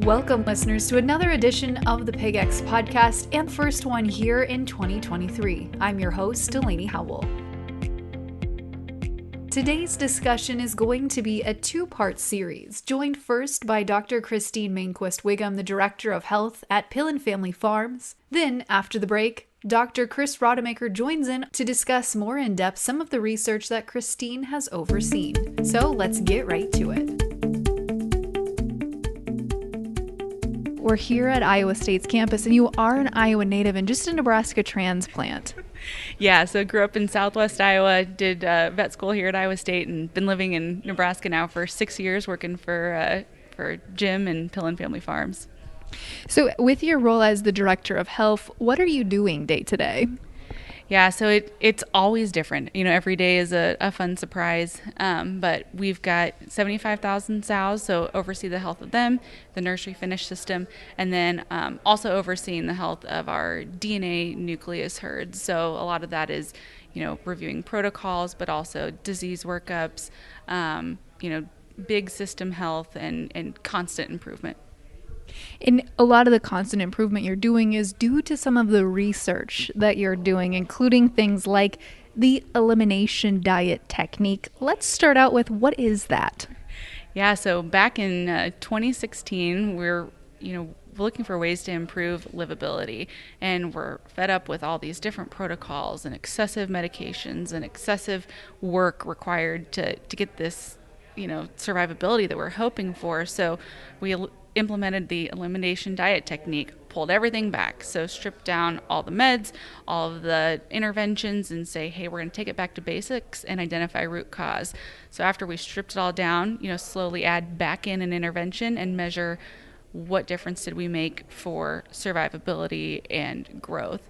Welcome, listeners, to another edition of the Pig X podcast, and first one here in 2023. I'm your host, Delaney Howell. Today's discussion is going to be a two-part series, joined first by Dr. Christine Mainquist-Whigham, the Director of Health at Pillen Family Farms. Then, after the break, Dr. Chris Rodemaker joins in to discuss more in depth some of the research that Christine has overseen. So let's get right to it. We're here at Iowa State's campus, and you are an Iowa native and just a Nebraska transplant. Yeah, so grew up in Southwest Iowa, did vet school here at Iowa State, and been living in Nebraska now for 6 years, working for Jim and Pillen Family Farms. So with your role as the Director of Health, what are you doing day to day? Yeah, so it's always different. You know, every day is a fun surprise. But we've got 75,000 sows, so oversee the health of them, the nursery finish system, and then also overseeing the health of our DNA nucleus herds. So a lot of that is, you know, reviewing protocols, but also disease workups, big system health and constant improvement. And a lot of the constant improvement you're doing is due to some of the research that you're doing, including things like the Elimination Diet Technique. Let's start out with, what is that? Yeah, so back in 2016, we're looking for ways to improve livability, and we're fed up with all these different protocols and excessive medications and excessive work required to get this, survivability that we're hoping for. So we implemented the Elimination Diet Technique, pulled everything back. So stripped down all the meds, all of the interventions, and say, hey, we're going to take it back to basics and identify root cause. So after we stripped it all down, slowly add back in an intervention and measure what difference did we make for survivability and growth.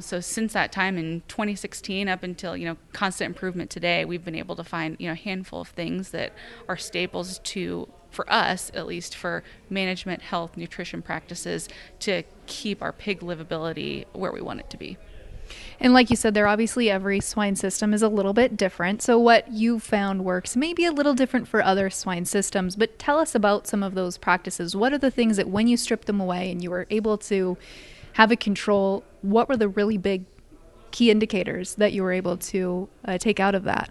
So since that time in 2016 up until, constant improvement today, we've been able to find, a handful of things that are staples to, for us, at least for management, health, nutrition practices to keep our pig livability where we want it to be. And like you said, obviously every swine system is a little bit different. So what you found works may be a little different for other swine systems, but tell us about some of those practices. What are the things that when you stripped them away and you were able to have a control, what were the really big key indicators that you were able to take out of that?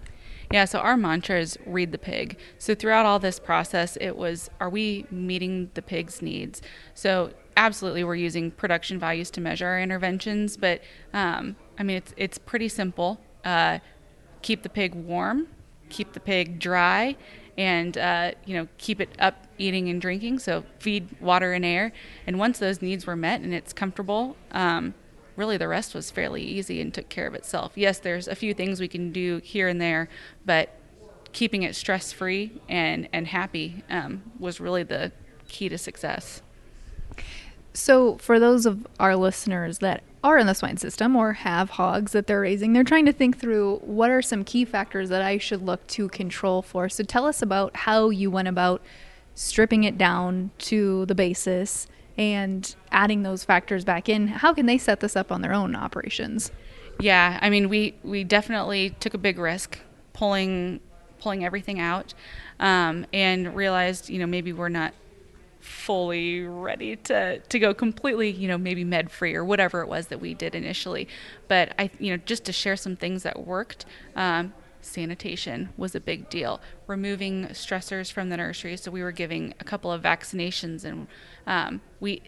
Yeah, so our mantra is read the pig. So throughout all this process, it was, are we meeting the pig's needs? So absolutely, we're using production values to measure our interventions, but it's pretty simple. Keep the pig warm, keep the pig dry, and keep it up eating and drinking. So feed, water, and air. And once those needs were met and it's comfortable, really the rest was fairly easy and took care of itself. Yes, there's a few things we can do here and there, but keeping it stress-free and happy was really the key to success. So for those of our listeners that are in the swine system or have hogs that they're raising, they're trying to think through what are some key factors that I should look to control for. So tell us about how you went about stripping it down to the basis and adding those factors back in. How can they set this up on their own operations? Yeah, we definitely took a big risk pulling everything out and realized, maybe we're not fully ready to go completely, maybe med-free or whatever it was that we did initially. But just to share some things that worked, sanitation was a big deal. Removing stressors from the nursery. So we were giving a couple of vaccinations, and we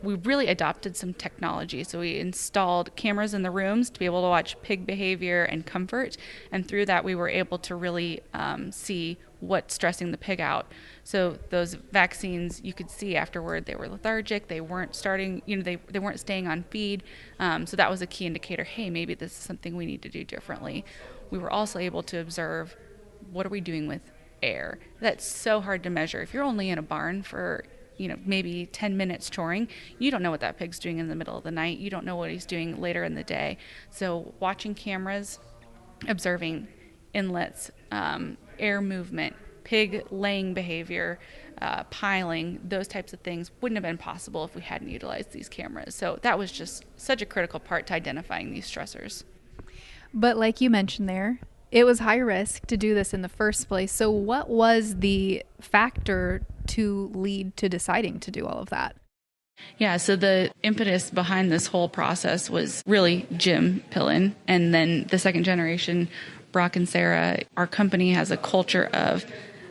really adopted some technology. So we installed cameras in the rooms to be able to watch pig behavior and comfort. And through that, we were able to really see what's stressing the pig out. So those vaccines, you could see afterward, they were lethargic. They weren't starting, they weren't staying on feed. So that was a key indicator. Hey, maybe this is something we need to do differently. We were also able to observe, what are we doing with air? That's so hard to measure. If you're only in a barn for maybe 10 minutes choring, you don't know what that pig's doing in the middle of the night. You don't know what he's doing later in the day. So watching cameras, observing inlets, air movement, pig laying behavior, piling, those types of things wouldn't have been possible if we hadn't utilized these cameras. So that was just such a critical part to identifying these stressors. But like you mentioned there, it was high risk to do this in the first place. So what was the factor to lead to deciding to do all of that? Yeah, so the impetus behind this whole process was really Jim Pillen, and then the second generation, Brock and Sarah. Our company has a culture of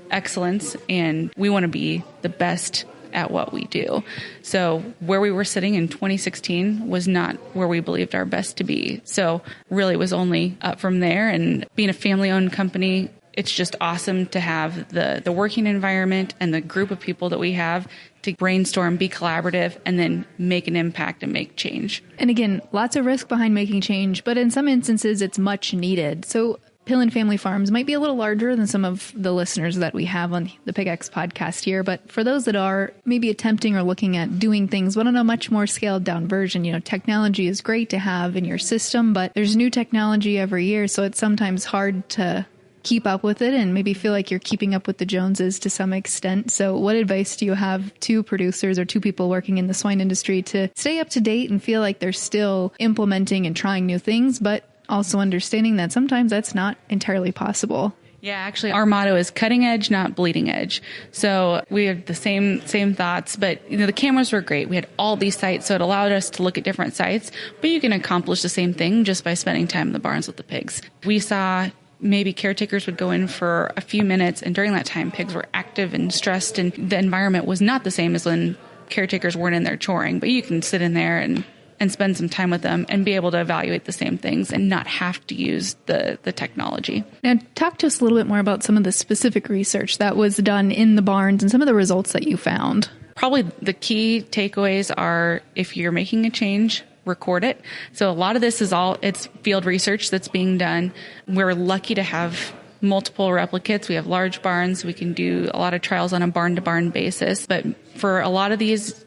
excellence, and we want to be the best at what we do. So where we were sitting in 2016 was not where we believed our best to be. So really was only up from there. And being a family-owned company, it's just awesome to have the working environment and the group of people that we have to brainstorm, be collaborative, and then make an impact and make change. And again, lots of risk behind making change, but in some instances, it's much needed. So Pillen Family Farms might be a little larger than some of the listeners that we have on the Pig X podcast here. But for those that are maybe attempting or looking at doing things, but on a much more scaled down version, technology is great to have in your system, but there's new technology every year. So it's sometimes hard to keep up with it and maybe feel like you're keeping up with the Joneses to some extent. So what advice do you have to producers or to people working in the swine industry to stay up to date and feel like they're still implementing and trying new things, but also understanding that sometimes that's not entirely possible? Yeah, actually, our motto is cutting edge, not bleeding edge. So we have the same thoughts, but the cameras were great. We had all these sites, so it allowed us to look at different sites, but you can accomplish the same thing just by spending time in the barns with the pigs. We saw maybe caretakers would go in for a few minutes, and during that time, pigs were active and stressed, and the environment was not the same as when caretakers weren't in there choring, but you can sit in there and spend some time with them and be able to evaluate the same things and not have to use the technology. Now, talk to us a little bit more about some of the specific research that was done in the barns and some of the results that you found. Probably the key takeaways are, if you're making a change, record it. So a lot of this it's field research that's being done. We're lucky to have multiple replicates. We have large barns. We can do a lot of trials on a barn-to-barn basis. But for a lot of these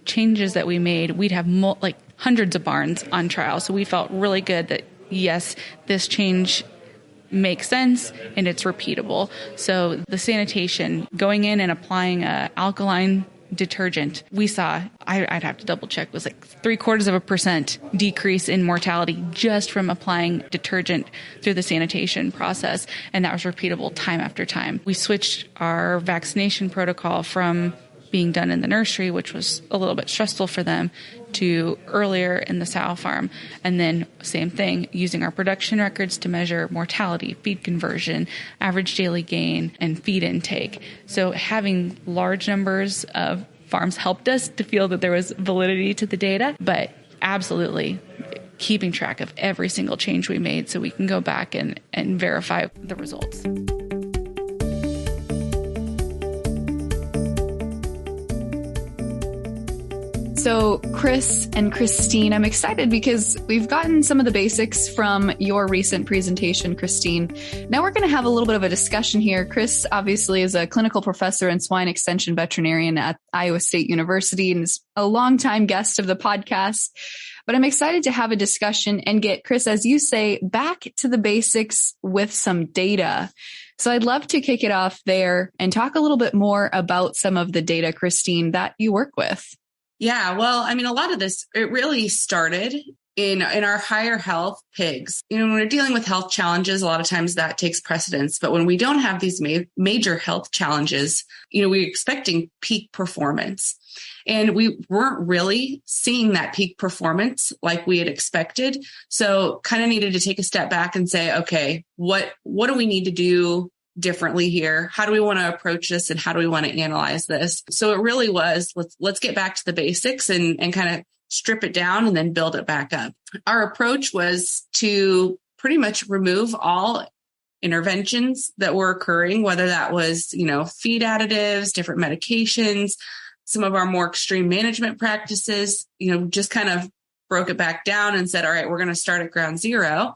changes that we made, we'd have hundreds of barns on trial. So we felt really good that, yes, this change makes sense and it's repeatable. So the sanitation, going in and applying a alkaline detergent, we saw, I'd have to double check, was 0.75% decrease in mortality just from applying detergent through the sanitation process. And that was repeatable time after time. We switched our vaccination protocol from being done in the nursery, which was a little bit stressful for them, to earlier in the sow farm. And then same thing, using our production records to measure mortality, feed conversion, average daily gain, and feed intake. So having large numbers of farms helped us to feel that there was validity to the data, but absolutely keeping track of every single change we made so we can go back and verify the results. So Chris and Christine, I'm excited because we've gotten some of the basics from your recent presentation, Christine. Now we're going to have a little bit of a discussion here. Chris obviously is a clinical professor and swine extension veterinarian at Iowa State University and is a longtime guest of the podcast. But I'm excited to have a discussion and get, Chris, as you say, back to the basics with some data. So I'd love to kick it off there and talk a little bit more about some of the data, Christine, that you work with. Yeah, well, a lot of this, it really started in our higher health pigs. When we're dealing with health challenges, a lot of times that takes precedence. But when we don't have these major health challenges, we're expecting peak performance. And we weren't really seeing that peak performance like we had expected. So kind of needed to take a step back and say, okay, what do we need to do differently here? How do we want to approach this, and how do we want to analyze this? So it really was, let's get back to the basics and kind of strip it down and then build it back up. Our approach was to pretty much remove all interventions that were occurring, whether that was, feed additives, different medications, some of our more extreme management practices, just kind of broke it back down and said, all right, we're going to start at ground zero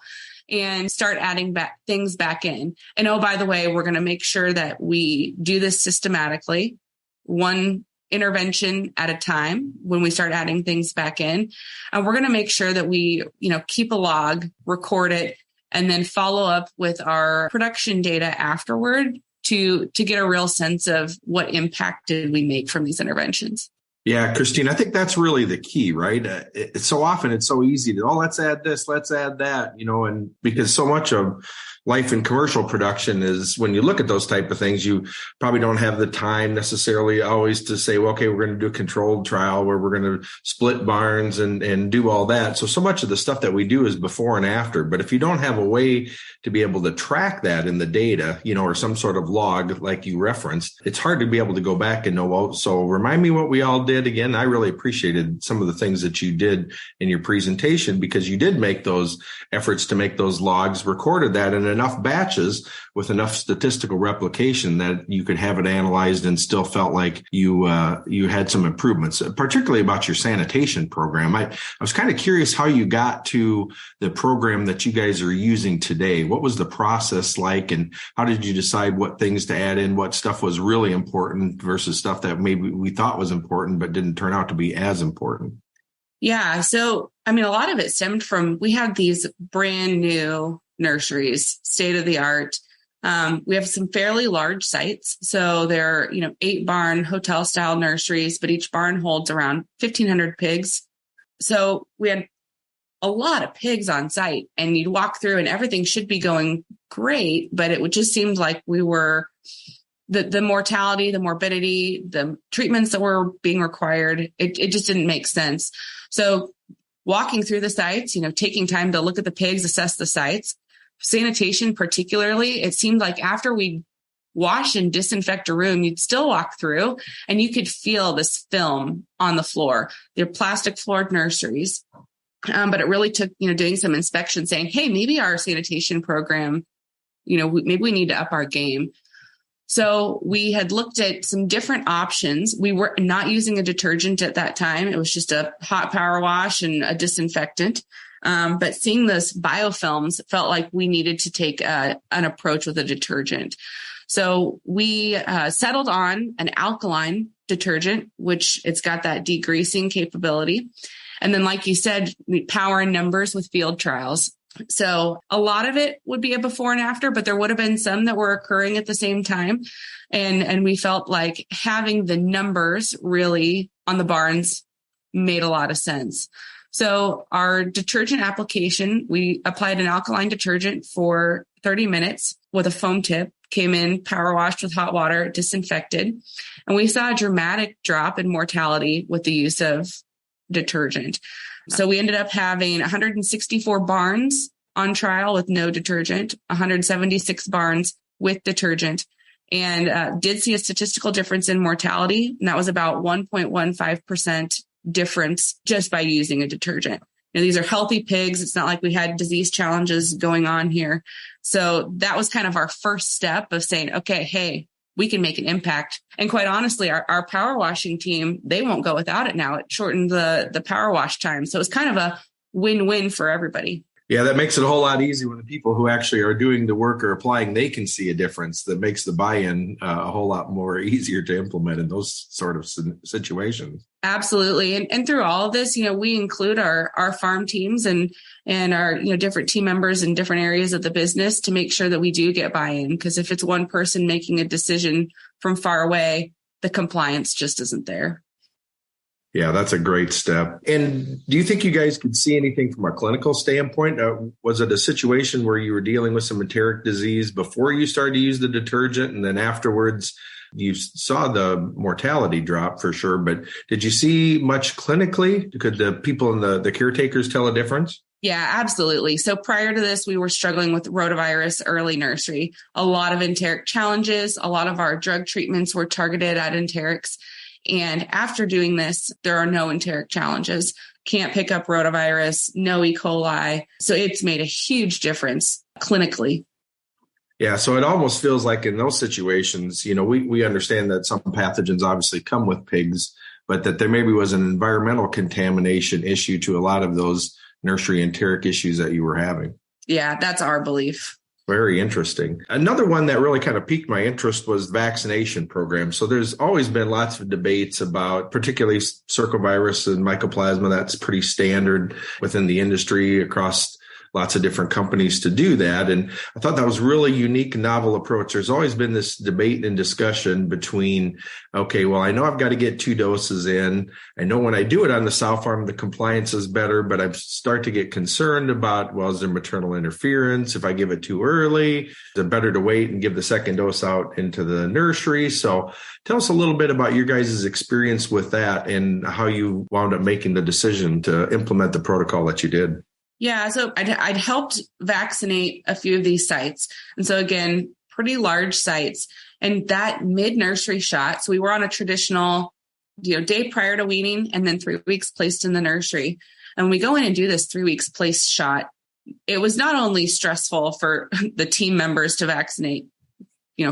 and start adding things back in. And oh, by the way, we're going to make sure that we do this systematically, one intervention at a time when we start adding things back in. And we're going to make sure that we, keep a log, record it, and then follow up with our production data afterward to get a real sense of what impact did we make from these interventions. Yeah, Christine, I think that's really the key, right? It's so often it's so easy to, let's add this, let's add that, and because so much of life in commercial production is when you look at those type of things, you probably don't have the time necessarily always to say, well, okay, we're going to do a controlled trial where we're going to split barns and do all that. So much of the stuff that we do is before and after. But if you don't have a way to be able to track that in the data, or some sort of log like you referenced, it's hard to be able to go back and know, well, so remind me what we all did again. I really appreciated some of the things that you did in your presentation because you did make those efforts to make those logs, recorded that in enough batches with enough statistical replication that you could have it analyzed and still felt like you had some improvements, particularly about your sanitation program. I was kind of curious how you got to the program that you guys are using today. What was the process like, and how did you decide what things to add in, what stuff was really important versus stuff that maybe we thought was important but didn't turn out to be as important? Yeah. So, a lot of it stemmed from, we have these brand new nurseries, state of the art. We have some fairly large sites. So they're, 8 barn hotel style nurseries, but each barn holds around 1,500 pigs. So we had a lot of pigs on site, and you'd walk through and everything should be going great, but it would just seem like we were the mortality, the morbidity, the treatments that were being required, it just didn't make sense. So walking through the sites, taking time to look at the pigs, assess the sites, sanitation particularly, it seemed like after we wash and disinfect a room, you'd still walk through and you could feel this film on the floor. They're plastic floored nurseries. But it really took, doing some inspection saying, hey, maybe our sanitation program, maybe we need to up our game. So we had looked at some different options. We were not using a detergent at that time. It was just a hot power wash and a disinfectant. But seeing those biofilms felt like we needed to take an approach with a detergent. So we settled on an alkaline detergent, which it's got that degreasing capability. And then, like you said, power in numbers with field trials. So a lot of it would be a before and after, but there would have been some that were occurring at the same time. And we felt like having the numbers really on the barns made a lot of sense. So our detergent application, we applied an alkaline detergent for 30 minutes with a foam tip, came in, power washed with hot water, disinfected. And we saw a dramatic drop in mortality with the use of detergent. So we ended up having 164 barns on trial with no detergent, 176 barns with detergent, and did see a statistical difference in mortality. And that was about 1.15% difference just by using a detergent. These are healthy pigs. It's not like we had disease challenges going on here. So that was kind of our first step of saying, okay, hey, we can make an impact. And quite honestly, our power washing team, they won't go without it now. It shortened the power wash time. So it's kind of a win-win for everybody. Yeah, that makes it a whole lot easier when the people who actually are doing the work or applying, they can see a difference that makes the buy-in a whole lot more easier to implement in those sort of situations. Absolutely. And through all of this, we include our farm teams and our, different team members in different areas of the business to make sure that we do get buy-in. Because if it's one person making a decision from far away, the compliance just isn't there. Yeah, that's a great step. And do you think you guys could see anything from a clinical standpoint? Was it a situation where you were dealing with some enteric disease before you started to use the detergent, and then afterwards you saw the mortality drop for sure, but did you see much clinically? Could the people and the caretakers tell a difference? Yeah, absolutely. So prior to this, we were struggling with rotavirus early nursery, a lot of enteric challenges. A lot of our drug treatments were targeted at enterics. And after doing this, there are no enteric challenges. Can't pick up rotavirus, no E. coli. So it's made a huge difference clinically. Yeah, so it almost feels like in those situations, we understand that some pathogens obviously come with pigs, but that there maybe was an environmental contamination issue to a lot of those nursery enteric issues that you were having. Yeah, that's our belief. Very interesting. Another one that really kind of piqued my interest was vaccination programs. So there's always been lots of debates about particularly circovirus and mycoplasma. That's pretty standard within the industry across lots of different companies to do that. And I thought that was really unique and novel approach. There's always been this debate and discussion between, okay, well, I know I've got to get 2 doses in. I know when I do it on the sow farm, the compliance is better, but I start to get concerned about, well, is there maternal interference? If I give it too early, is it better to wait and give the second dose out into the nursery? So tell us a little bit about your guys' experience with that and how you wound up making the decision to implement the protocol that you did. Yeah, so I'd helped vaccinate a few of these sites. And so again, pretty large sites. And that mid-nursery shot, so we were on a traditional, day prior to weaning and then 3 weeks placed in the nursery. And when we go in and do this 3 weeks placed shot, it was not only stressful for the team members to vaccinate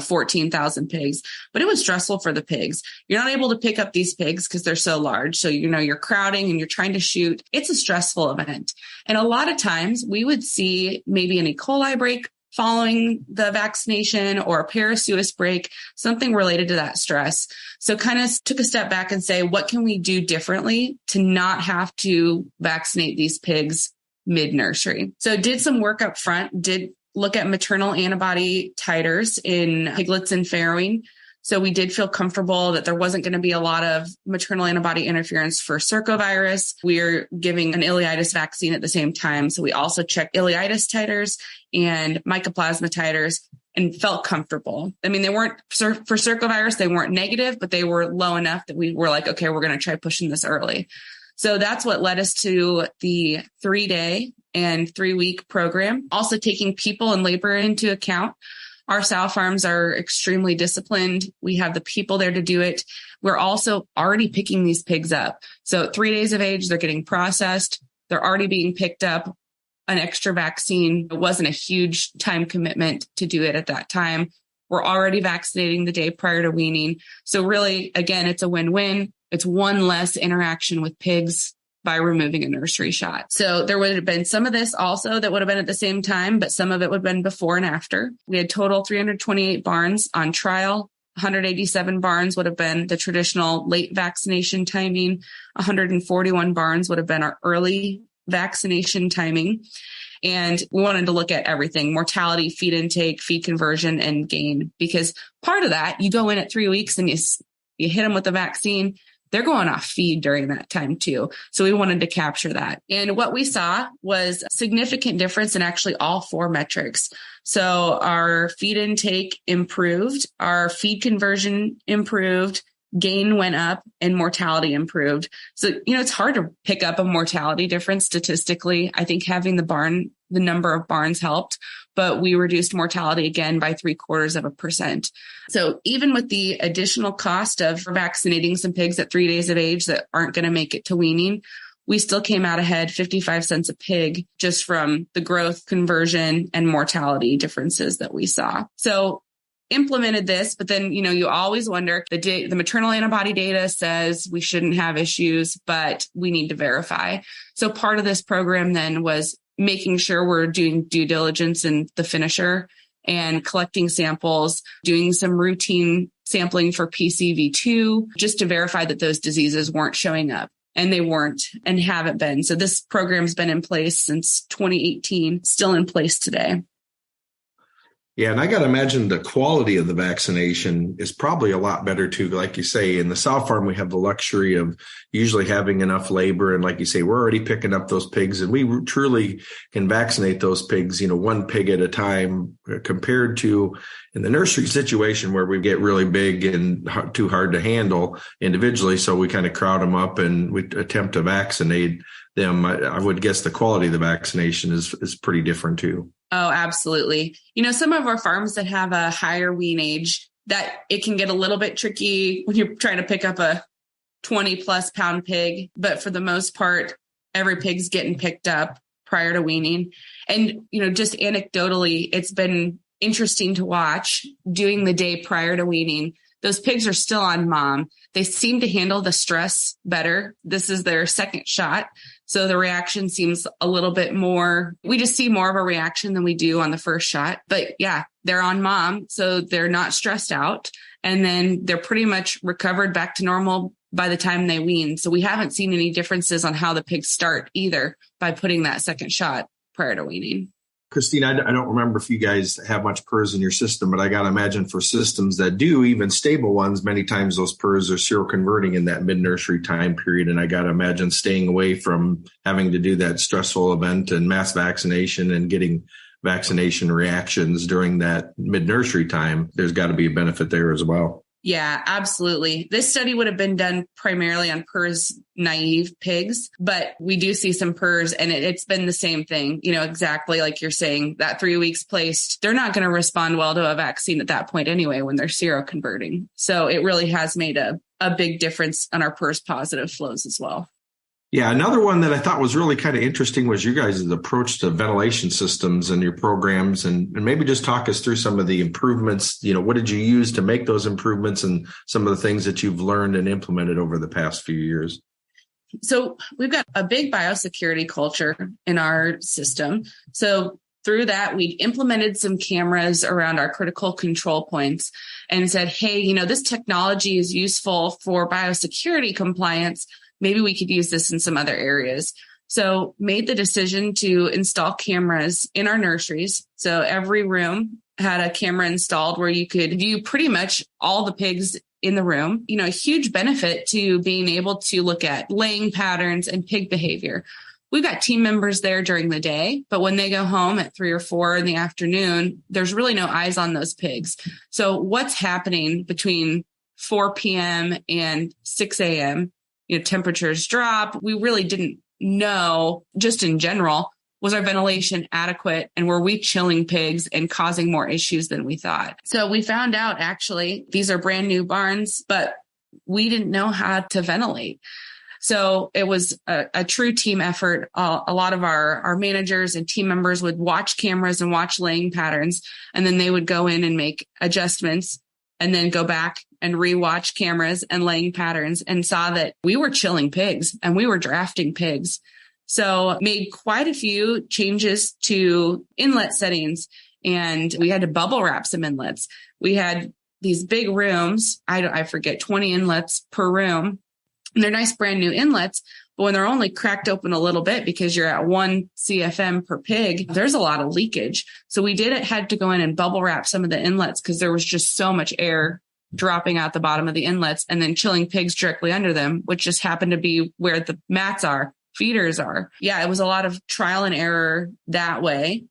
14,000 pigs, but it was stressful for the pigs. You're not able to pick up these pigs because they're so large. So, you're crowding and you're trying to shoot. It's a stressful event. And a lot of times we would see maybe an E. coli break following the vaccination or a parasuis break, something related to that stress. So kind of took a step back and say, what can we do differently to not have to vaccinate these pigs mid-nursery? So did some work up front, did look at maternal antibody titers in piglets and farrowing. So we did feel comfortable that there wasn't going to be a lot of maternal antibody interference for circovirus. We're giving an ileitis vaccine at the same time. So we also checked ileitis titers and mycoplasma titers and felt comfortable. I mean, they weren't for circovirus, they weren't negative, but they were low enough that we were like, okay, we're going to try pushing this early. So that's what led us to the 3-day and 3-week program. Also taking people and labor into account. Our sow farms are extremely disciplined. We have the people there to do it. We're also already picking these pigs up. So at 3 days of age, they're getting processed. They're already being picked up. An extra vaccine. It wasn't a huge time commitment to do it at that time. We're already vaccinating the day prior to weaning. So really, again, it's a win-win. It's one less interaction with pigs by removing a nursery shot. So there would have been some of this also that would have been at the same time, but some of it would have been before and after. We had total 328 barns on trial. 187 barns would have been the traditional late vaccination timing. 141 barns would have been our early vaccination timing. And we wanted to look at everything: mortality, feed intake, feed conversion, and gain. Because part of that, you go in at 3 weeks and you hit them with the vaccine. They're going off feed during that time too. So we wanted to capture that. And what we saw was a significant difference in actually all 4 metrics. So our feed intake improved, our feed conversion improved, gain went up, and mortality improved. So, it's hard to pick up a mortality difference statistically. I think having the number of barns helped, but we reduced mortality again by 0.75%. So even with the additional cost of vaccinating some pigs at 3 days of age that aren't going to make it to weaning, we still came out ahead 55 cents a pig just from the growth, conversion, and mortality differences that we saw. So implemented this, but then, you always wonder, the maternal antibody data says we shouldn't have issues, but we need to verify. So part of this program then was making sure we're doing due diligence in the finisher and collecting samples, doing some routine sampling for PCV2, just to verify that those diseases weren't showing up. And they weren't and haven't been. So this program's been in place since 2018, still in place today. Yeah, and I got to imagine the quality of the vaccination is probably a lot better too. Like you say, in the sow farm, we have the luxury of usually having enough labor. And like you say, we're already picking up those pigs, and we truly can vaccinate those pigs, 1 pig at a time, compared to in the nursery situation where we get really big and too hard to handle individually. So we kind of crowd them up and we attempt to vaccinate them. I would guess the quality of the vaccination is pretty different too. Oh, absolutely. Some of our farms that have a higher wean age, that it can get a little bit tricky when you're trying to pick up a 20+ pound pig. But for the most part, every pig's getting picked up prior to weaning. And, just anecdotally, it's been interesting to watch doing the day prior to weaning. Those pigs are still on mom. They seem to handle the stress better. This is their second shot. So the reaction seems a little bit more, we just see more of a reaction than we do on the first shot. But yeah, they're on mom, so they're not stressed out. And then they're pretty much recovered back to normal by the time they wean. So we haven't seen any differences on how the pigs start either by putting that second shot prior to weaning. Christine, I don't remember if you guys have much PRRS in your system, but I got to imagine for systems that do, even stable ones, many times those PRRS are seroconverting in that mid-nursery time period. And I got to imagine staying away from having to do that stressful event and mass vaccination and getting vaccination reactions during that mid-nursery time. There's got to be a benefit there as well. Yeah, absolutely. This study would have been done primarily on PRRS naive pigs, but we do see some PRRS, and it's been the same thing, exactly like you're saying, that 3 weeks placed, they're not going to respond well to a vaccine at that point anyway when they're seroconverting. So it really has made a big difference on our PRRS positive flows as well. Yeah, another one that I thought was really kind of interesting was you guys' approach to ventilation systems and your programs, and maybe just talk us through some of the improvements. What did you use to make those improvements and some of the things that you've learned and implemented over the past few years? So we've got a big biosecurity culture in our system. So through that, we implemented some cameras around our critical control points and said, hey, this technology is useful for biosecurity compliance. Maybe we could use this in some other areas. So made the decision to install cameras in our nurseries. So every room had a camera installed where you could view pretty much all the pigs in the room. A huge benefit to being able to look at laying patterns and pig behavior. We've got team members there during the day, but when they go home at 3 or 4 in the afternoon, there's really no eyes on those pigs. So what's happening between 4 p.m. and 6 a.m.? Temperatures drop. We really didn't know, just in general, was our ventilation adequate, and were we chilling pigs and causing more issues than we thought? So we found out, actually, these are brand new barns, but we didn't know how to ventilate. So it was a true team effort. A lot of our managers and team members would watch cameras and watch laying patterns, and then they would go in and make adjustments and then go back and rewatch cameras and laying patterns, and saw that we were chilling pigs and we were drafting pigs. So made quite a few changes to inlet settings, and we had to bubble wrap some inlets. We had these big rooms. I forget, 20 inlets per room. And they're nice brand new inlets, but when they're only cracked open a little bit because you're at 1 CFM per pig, there's a lot of leakage. So we had to go in and bubble wrap some of the inlets because there was just so much air dropping out the bottom of the inlets, and then chilling pigs directly under them, which just happened to be where the mats are, feeders are. Yeah, it was a lot of trial and error that way.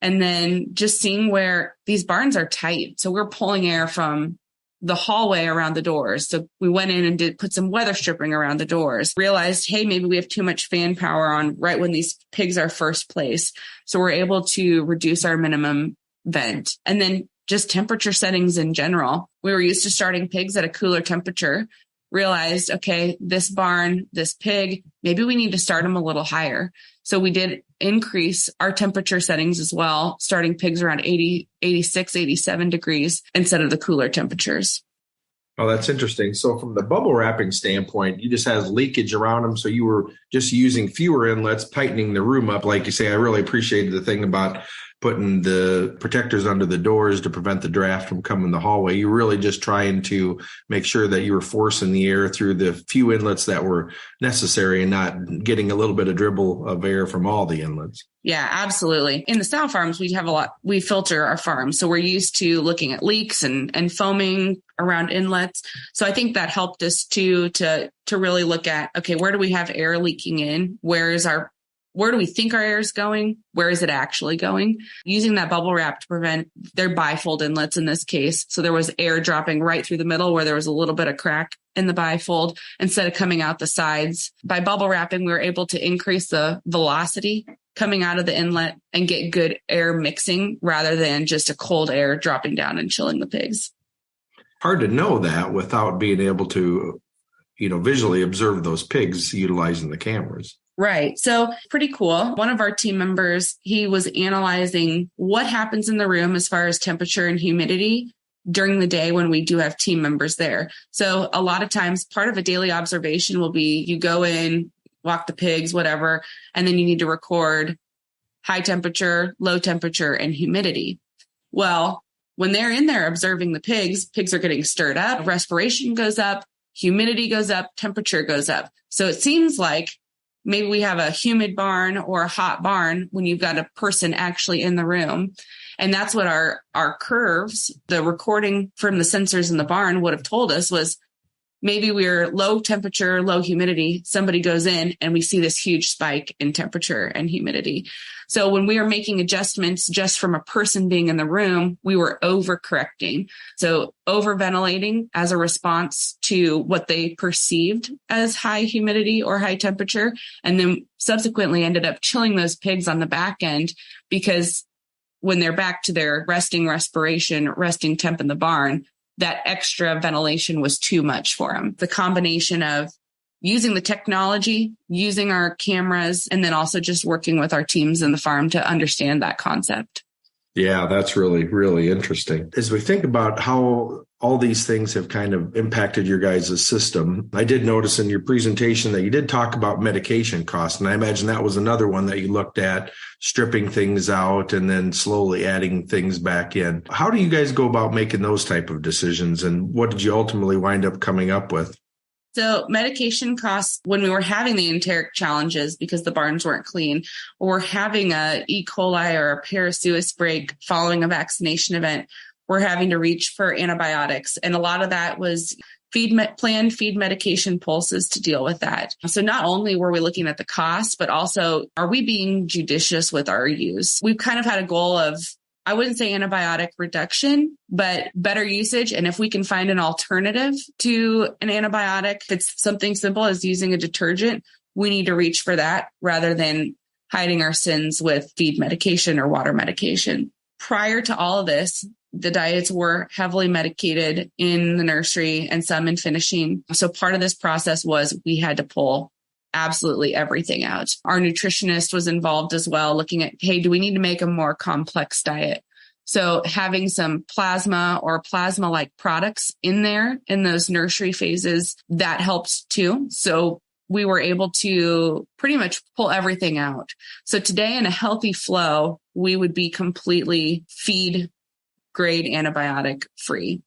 And then just seeing where these barns are tight. So we're pulling air from the hallway around the doors. So we went in and put some weather stripping around the doors, realized, hey, maybe we have too much fan power on right when these pigs are first placed. So we're able to reduce our minimum vent. And then just temperature settings in general. We were used to starting pigs at a cooler temperature, realized, okay, this barn, this pig, maybe we need to start them a little higher. So we did increase our temperature settings as well, starting pigs around 80, 86, 87 degrees instead of the cooler temperatures. Oh, that's interesting. So from the bubble wrapping standpoint, you just had leakage around them. So you were just using fewer inlets, tightening the room up. Like you say, I really appreciated the thing about putting the protectors under the doors to prevent the draft from coming the hallway. You're really just trying to make sure that you were forcing the air through the few inlets that were necessary and not getting a little bit of dribble of air from all the inlets. Yeah, absolutely. In the sow farms, we filter our farms. So we're used to looking at leaks and foaming around inlets. So I think that helped us to really look at, okay, where do we have air leaking in? Where do we think our air is going? Where is it actually going? Using that bubble wrap to prevent their bifold inlets in this case. So there was air dropping right through the middle where there was a little bit of crack in the bifold instead of coming out the sides. By bubble wrapping, we were able to increase the velocity coming out of the inlet and get good air mixing rather than just a cold air dropping down and chilling the pigs. Hard to know that without being able to, visually observe those pigs utilizing the cameras. Right. So pretty cool. One of our team members, he was analyzing what happens in the room as far as temperature and humidity during the day when we do have team members there. So a lot of times part of a daily observation will be you go in, walk the pigs, whatever, and then you need to record high temperature, low temperature, and humidity. Well, when they're in there observing the pigs are getting stirred up, respiration goes up, humidity goes up, temperature goes up. So it seems like maybe we have a humid barn or a hot barn when you've got a person actually in the room. And that's what our curves, the recording from the sensors in the barn would have told us was maybe we're low temperature, low humidity. Somebody goes in and we see this huge spike in temperature and humidity. So when we were making adjustments just from a person being in the room, we were overcorrecting. So overventilating as a response to what they perceived as high humidity or high temperature, and then subsequently ended up chilling those pigs on the back end because when they're back to their resting respiration, resting temp in the barn, that extra ventilation was too much for them. The combination of using the technology, using our cameras, and then also just working with our teams in the farm to understand that concept. Yeah, that's really, really interesting. As we think about how all these things have kind of impacted your guys' system, I did notice in your presentation that you did talk about medication costs. And I imagine that was another one that you looked at, stripping things out and then slowly adding things back in. How do you guys go about making those type of decisions? And what did you ultimately wind up coming up with? So medication costs, when we were having the enteric challenges because the barns weren't clean, or having a E. coli or a parasuis break following a vaccination event, we're having to reach for antibiotics. And a lot of that was planned feed medication pulses to deal with that. So not only were we looking at the cost, but also are we being judicious with our use? We've kind of had a goal of, I wouldn't say antibiotic reduction, but better usage. And if we can find an alternative to an antibiotic, if it's something simple as using a detergent, we need to reach for that rather than hiding our sins with feed medication or water medication. Prior to all of this, the diets were heavily medicated in the nursery and some in finishing. So part of this process was we had to pull absolutely everything out. Our nutritionist was involved as well, looking at, hey, do we need to make a more complex diet? So having some plasma or plasma-like products in there in those nursery phases, that helps too. So we were able to pretty much pull everything out. So today in a healthy flow, we would be completely feed grade antibiotic free.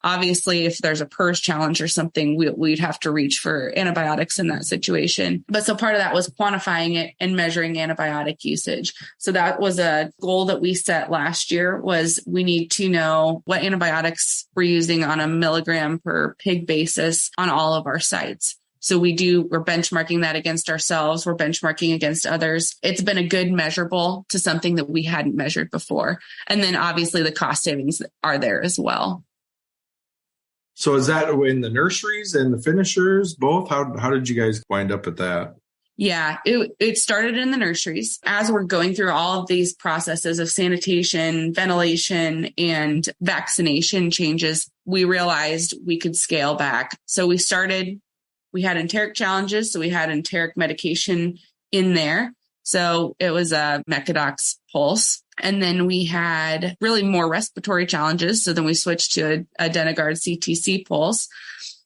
Obviously, if there's a PRRS challenge or something, we'd have to reach for antibiotics in that situation. But so part of that was quantifying it and measuring antibiotic usage. So that was a goal that we set last year, was we need to know what antibiotics we're using on a milligram per pig basis on all of our sites. So we're benchmarking that against ourselves. We're benchmarking against others. It's been a good measurable to something that we hadn't measured before. And then obviously the cost savings are there as well. So is that in the nurseries and the finishers, both? How did you guys wind up at that? Yeah, it started in the nurseries. As we're going through all of these processes of sanitation, ventilation, and vaccination changes, we realized we could scale back. So we had enteric challenges. So we had enteric medication in there. So it was a Mecadox pulse. And then we had really more respiratory challenges. So then we switched to a Denegard CTC pulse.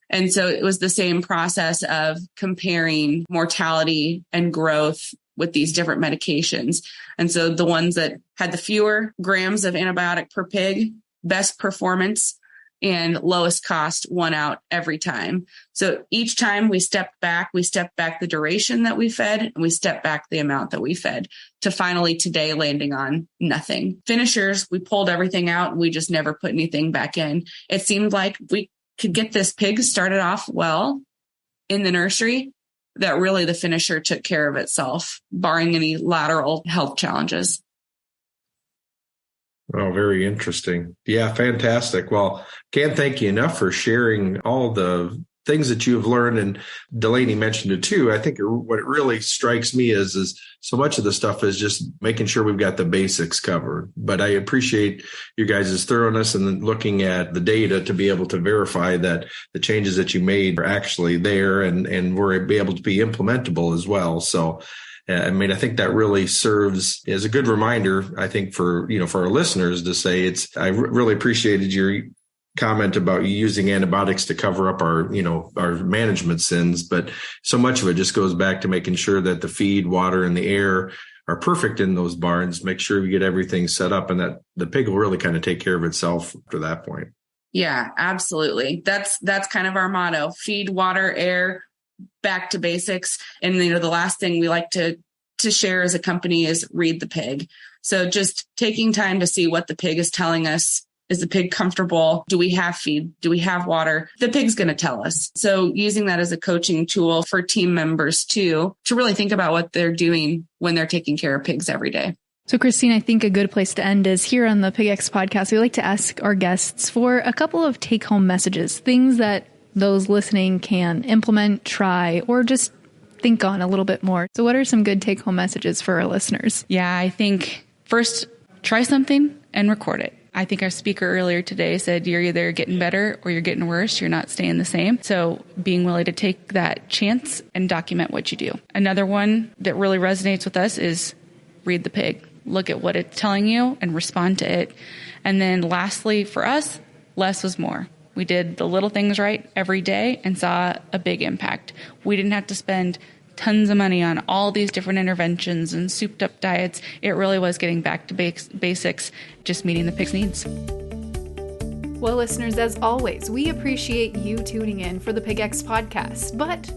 And so it was the same process of comparing mortality and growth with these different medications. And so the ones that had the fewer grams of antibiotic per pig, best performance, and lowest cost won out every time. So each time we stepped back the duration that we fed, and we stepped back the amount that we fed, to finally today landing on nothing. Finishers, we pulled everything out and we just never put anything back in. It seemed like we could get this pig started off well in the nursery, that really the finisher took care of itself, barring any lateral health challenges. Oh, very interesting. Yeah, fantastic. Well, can't thank you enough for sharing all the things that you have learned. And Delaney mentioned it too. I think what it really strikes me is so much of the stuff is just making sure we've got the basics covered. But I appreciate you guys' thoroughness and then looking at the data to be able to verify that the changes that you made are actually there and were able to be implementable as well. So I mean, I think that really serves as a good reminder, I think, for our listeners to say I really appreciated your comment about using antibiotics to cover up our management sins. But so much of it just goes back to making sure that the feed, water, and the air are perfect in those barns. Make sure we get everything set up and that the pig will really kind of take care of itself to that point. Yeah, absolutely. That's kind of our motto: feed, water, air. back to basics. And, the last thing we like to share as a company is read the pig. So just taking time to see what the pig is telling us. Is the pig comfortable? Do we have feed? Do we have water? The pig's going to tell us. So using that as a coaching tool for team members too, to really think about what they're doing when they're taking care of pigs every day. So Christine, I think a good place to end is here on the Pig X podcast. We like to ask our guests for a couple of take-home messages, things that those listening can implement, try, or just think on a little bit more. So what are some good take-home messages for our listeners? Yeah, I think first, try something and record it. I think our speaker earlier today said you're either getting better or you're getting worse. You're not staying the same. So being willing to take that chance and document what you do. Another one that really resonates with us is read the pig. Look at what it's telling you and respond to it. And then lastly, for us, less was more. We did the little things right every day and saw a big impact. We didn't have to spend tons of money on all these different interventions and souped up diets. It really was getting back to basics, just meeting the pig's needs. Well, listeners, as always, we appreciate you tuning in for the Pig X podcast, but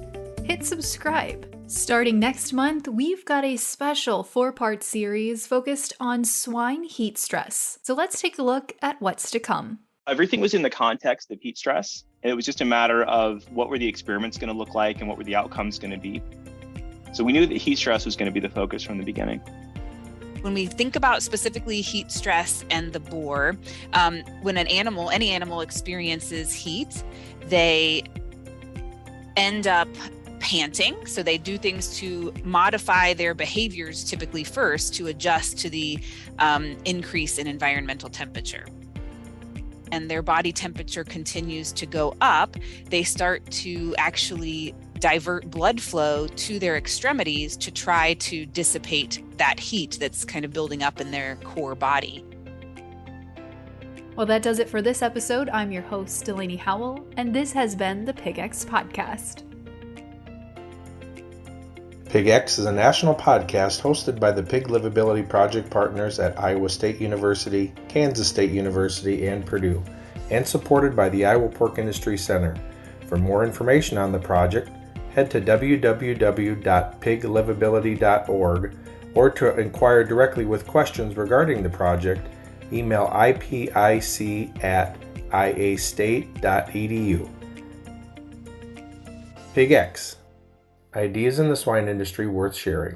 hit subscribe. Starting next month, we've got a special 4-part series focused on swine heat stress. So let's take a look at what's to come. Everything was in the context of heat stress. And it was just a matter of what were the experiments going to look like and what were the outcomes going to be. So we knew that heat stress was going to be the focus from the beginning. When we think about specifically heat stress and the boar, when any animal experiences heat, they end up panting. So they do things to modify their behaviors typically first to adjust to the increase in environmental temperature. And their body temperature continues to go up, they start to actually divert blood flow to their extremities to try to dissipate that heat that's kind of building up in their core body. Well, that does it for this episode. I'm your host, Delaney Howell, and this has been the Pig X Podcast. Pig X is a national podcast hosted by the Pig Livability Project partners at Iowa State University, Kansas State University, and Purdue, and supported by the Iowa Pork Industry Center. For more information on the project, head to www.piglivability.org, or to inquire directly with questions regarding the project, email ipic@iastate.edu. Pig X. Ideas in the swine industry worth sharing.